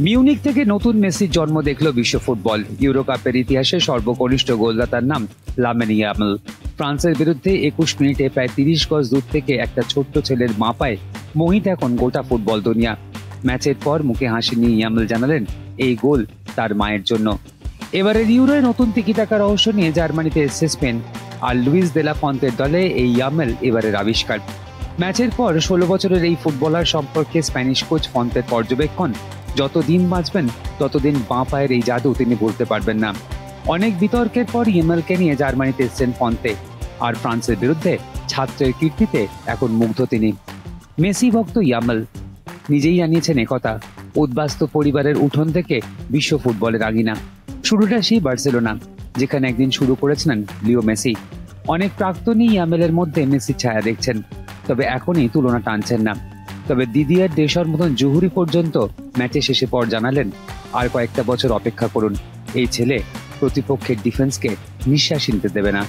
Munich থেকে নতুন মেসির জন্ম দেখল বিশ্ব ফুটবল। ইউরো কাপের ইতিহাসে সর্বকনিষ্ঠ গোলদাতার নাম লামিন ইয়ামাল। ফ্রান্সের বিরুদ্ধে 21 মিনিটে প্রায় 30 গজ দূর থেকে একটা ছোট্ট ছেলের মাপায় মোহিত এখন গোটা ফুটবল দুনিয়া। ম্যাচের পর মুখে হাসি নিয়ে ইয়ামাল জানালেন এই গোল তার মায়ের জন্য। এবারের ইউরোয় নতুন তিকিটাকা রহস্য নিয়ে জার্মানিতে এসেছে স্পেন, আর লুইস দে লা ফন্তের দলে এই ইয়ামাল এবারের আবিষ্কার। ম্যাচের পর 16 বছরের এই ফুটবলার সম্পর্কে স্প্যানিশ কোচ ফন্তের পর্যবেক্ষণ, যতদিন বাঁচবেন ততদিন বাঁ পায়ের এই জাদু তিনি ভুলতে পারবেন না। অনেক বিতর্কের পর ইয়ামালকে নিয়ে জার্মানিতে এসেছেন ফন্তে, আর ফ্রান্সের বিরুদ্ধে ছাত্রের কীর্তিতে এখন মুগ্ধ তিনি। মেসি ভক্ত ইয়ামাল নিজেই জানিয়েছেন একথা। উদ্বাস্তু পরিবারের উঠোন থেকে বিশ্ব ফুটবলের আগিনা। শুরুটা সেই বার্সেলোনা, যেখানে একদিন শুরু করেছিলেন লিও মেসি। অনেক প্রাক্তনী ইয়ামালের মধ্যে মেসির ছায়া দেখছেন, তবে এখনই তুলনা টানছেন না। তবে দিদিয়ার দেশর মতন জহুরি পর্যন্ত ম্যাচে শেষে পর জানালেন আর কয়েকটা বছর অপেক্ষা করুন, এই ছেলে প্রতিপক্ষের ডিফেন্সকে নিঃশ্বাস নিতে দেবে না।